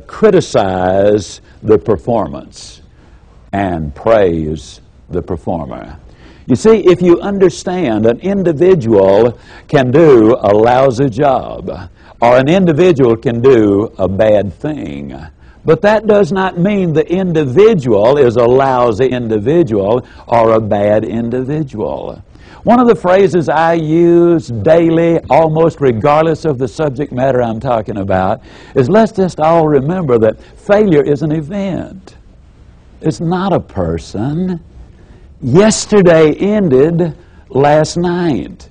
criticize the performance and praise the performer. You see, if you understand an individual can do a lousy job, or an individual can do a bad thing, but that does not mean the individual is a lousy individual or a bad individual. One of the phrases I use daily, almost regardless of the subject matter I'm talking about, is let's just all remember that failure is an event. It's not a person. Yesterday ended last night.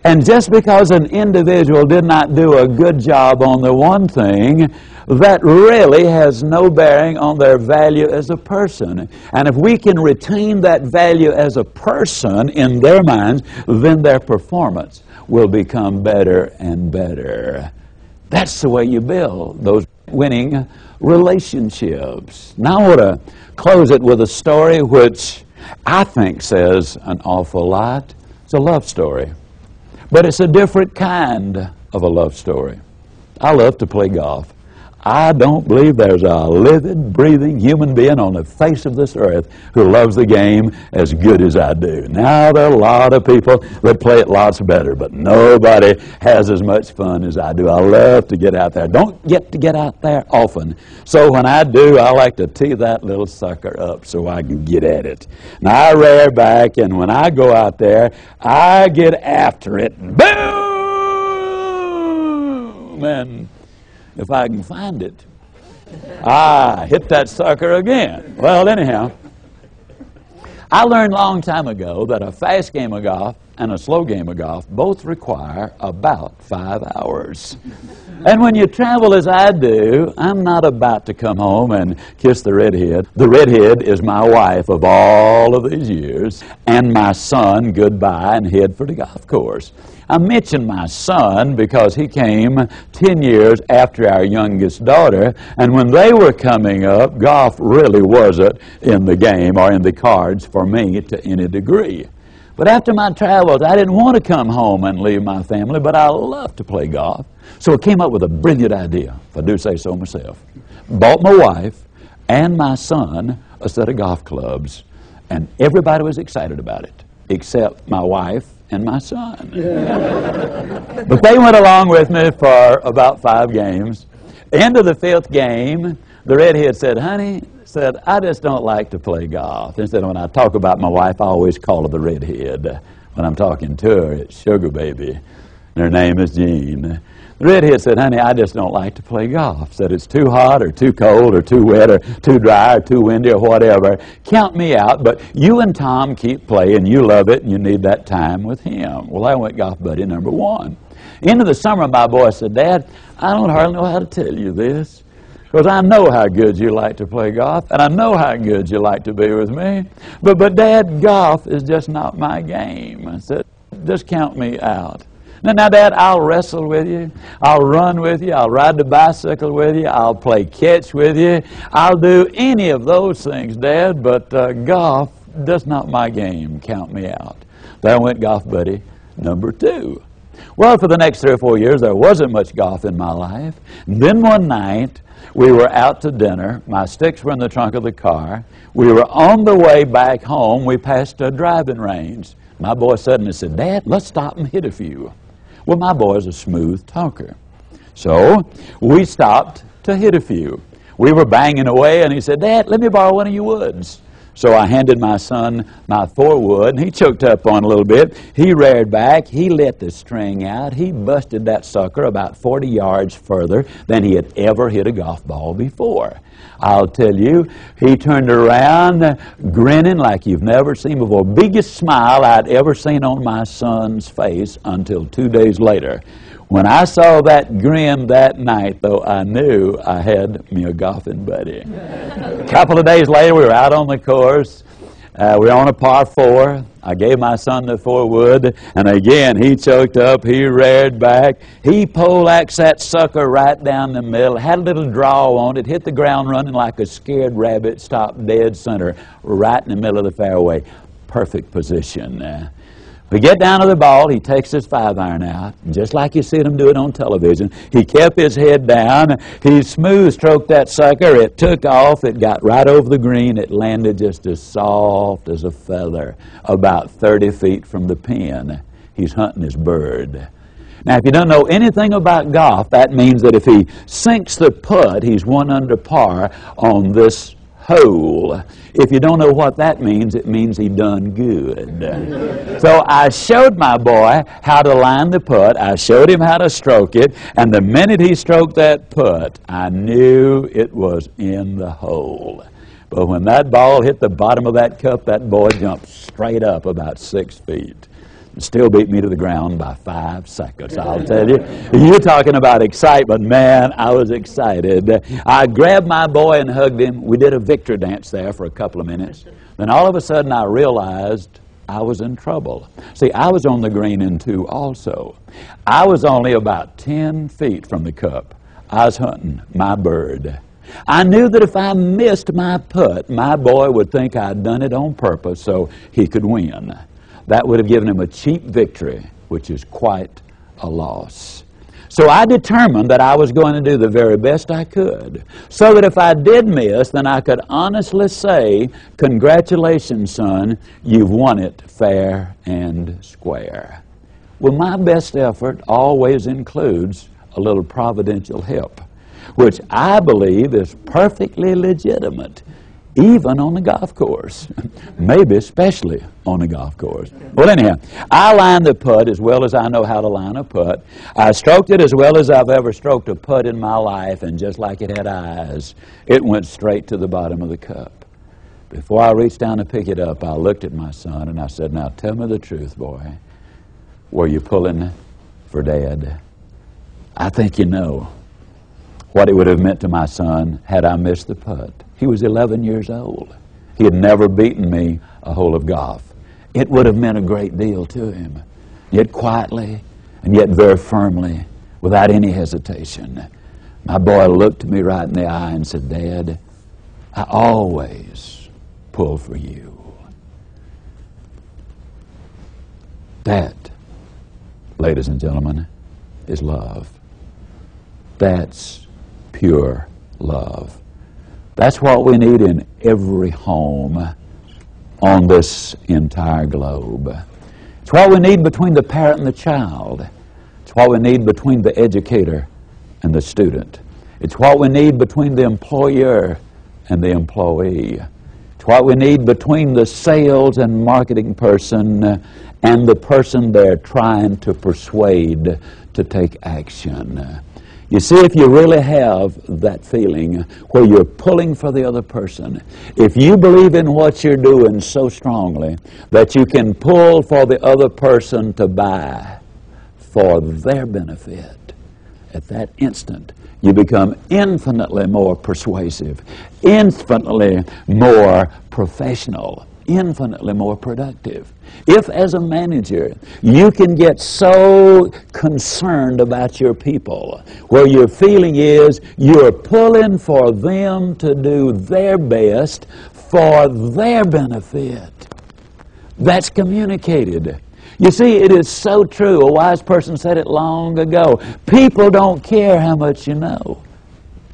And just because an individual did not do a good job on the one thing, that really has no bearing on their value as a person. And if we can retain that value as a person in their minds, then their performance will become better and better. That's the way you build those winning relationships. Now I want to close it with a story which I think says an awful lot. It's a love story. But it's a different kind of a love story. I love to play golf. I don't believe there's a living, breathing human being on the face of this earth who loves the game as good as I do. Now, there are a lot of people that play it lots better, but nobody has as much fun as I do. I love to get out there. Don't get to get out there often. So when I do, I like to tee that little sucker up so I can get at it. Now, I rear back, and when I go out there, I get after it. Boom! And if I can find it, hit that sucker again. Well, anyhow, I learned a long time ago that a fast game of golf and a slow game of golf both require about 5 hours. And when you travel as I do, I'm not about to come home and kiss the redhead. The redhead is my wife of all of these years, and my son goodbye and head for the golf course. I mention my son because he came 10 years after our youngest daughter, and when they were coming up, golf really wasn't in the game or in the cards for me to any degree. But after my travels, I didn't want to come home and leave my family, but I love to play golf. So I came up with a brilliant idea, if I do say so myself. Bought my wife and my son a set of golf clubs, and everybody was excited about it, except my wife and my son. But they went along with me for about 5 games. End of the 5th game, the redhead said, "Honey," said, "I just don't like to play golf." Instead of when I talk about my wife, I always call her the redhead. When I'm talking to her, it's Sugar Baby. And her name is Jean. The redhead said, "Honey, I just don't like to play golf." Said it's too hot or too cold or too wet or too dry or too windy or whatever. Count me out, but you and Tom keep playing. You love it and you need that time with him. Well, I went golf buddy number 1. Into the summer, my boy said, "Dad, I don't hardly know how to tell you this, because I know how good you like to play golf, and I know how good you like to be with me. But Dad, golf is just not my game." I said, "Just count me out." Now, Dad, I'll wrestle with you. I'll run with you. I'll ride the bicycle with you. I'll play catch with you. I'll do any of those things, Dad, but golf, that's not my game. Count me out. There went golf buddy number 2. Well, for the next 3 or 4 years, there wasn't much golf in my life. Then one night, we were out to dinner. My sticks were in the trunk of the car. We were on the way back home. We passed a driving range. My boy suddenly said, "Dad, let's stop and hit a few." Well, my boy's a smooth talker. So we stopped to hit a few. We were banging away, and he said, "Dad, let me borrow one of your woods." So I handed my son my 4-wood, and he choked up on a little bit. He reared back. He let the string out. He busted that sucker about 40 yards further than he had ever hit a golf ball before. I'll tell you, he turned around grinning like you've never seen before. Biggest smile I'd ever seen on my son's face until 2 days later. When I saw that grin that night, though, I knew I had me a golfing buddy. A couple of days later, we were out on the course. We were on a par 4. I gave my son the 4-wood, and again, he choked up, he reared back, he poleaxed that sucker right down the middle, had a little draw on it, hit the ground running like a scared rabbit, stopped dead center, right in the middle of the fairway. Perfect position. We get down to the ball, he takes his 5-iron out, just like you see him do it on television. He kept his head down, he smooth stroked that sucker, it took off, it got right over the green, it landed just as soft as a feather, about 30 feet from the pin. He's hunting his bird. Now, if you don't know anything about golf, that means that if he sinks the putt, he's 1 under par on this hole. If you don't know what that means, it means he done good. So I showed my boy how to line the putt. I showed him how to stroke it. And the minute he stroked that putt, I knew it was in the hole. But when that ball hit the bottom of that cup, that boy jumped straight up about 6 feet. Still beat me to the ground by 5 seconds, I'll tell you. You're talking about excitement. Man, I was excited. I grabbed my boy and hugged him. We did a victory dance there for a couple of minutes. Then all of a sudden I realized I was in trouble. See, I was on the green in 2 also. I was only about 10 feet from the cup. I was hunting my bird. I knew that if I missed my putt, my boy would think I'd done it on purpose so he could win. That would have given him a cheap victory, which is quite a loss. So I determined that I was going to do the very best I could, so that if I did miss, then I could honestly say, congratulations, son, you've won it fair and square. Well, my best effort always includes a little providential help, which I believe is perfectly legitimate, even on the golf course, maybe especially on the golf course. Well, anyhow, I lined the putt as well as I know how to line a putt. I stroked it as well as I've ever stroked a putt in my life, and just like it had eyes, it went straight to the bottom of the cup. Before I reached down to pick it up, I looked at my son and I said, now tell me the truth, boy. Were you pulling for Dad? I think you know what it would have meant to my son had I missed the putt. He was 11 years old. He had never beaten me a hole of golf. It would have meant a great deal to him. Yet quietly and yet very firmly, without any hesitation, my boy looked me right in the eye and said, Dad, I always pull for you. That, ladies and gentlemen, is love. That's pure love. That's what we need in every home on this entire globe. It's what we need between the parent and the child. It's what we need between the educator and the student. It's what we need between the employer and the employee. It's what we need between the sales and marketing person and the person they're trying to persuade to take action. You see, if you really have that feeling where you're pulling for the other person, if you believe in what you're doing so strongly that you can pull for the other person to buy for their benefit, at that instant you become infinitely more persuasive, infinitely more professional, infinitely more productive. If, as a manager, you can get so concerned about your people, where your feeling is you're pulling for them to do their best for their benefit, that's communicated. You see, it is so true. A wise person said it long ago. People don't care how much you know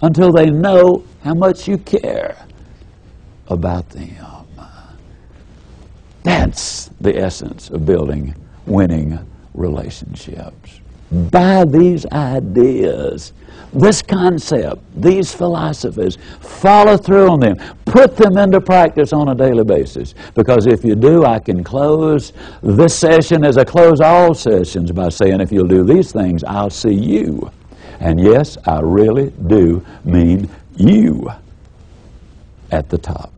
until they know how much you care about them. That's the essence of building winning relationships. By these ideas, this concept, these philosophies, follow through on them. Put them into practice on a daily basis. Because if you do, I can close this session as I close all sessions by saying, if you'll do these things, I'll see you. And yes, I really do mean you at the top.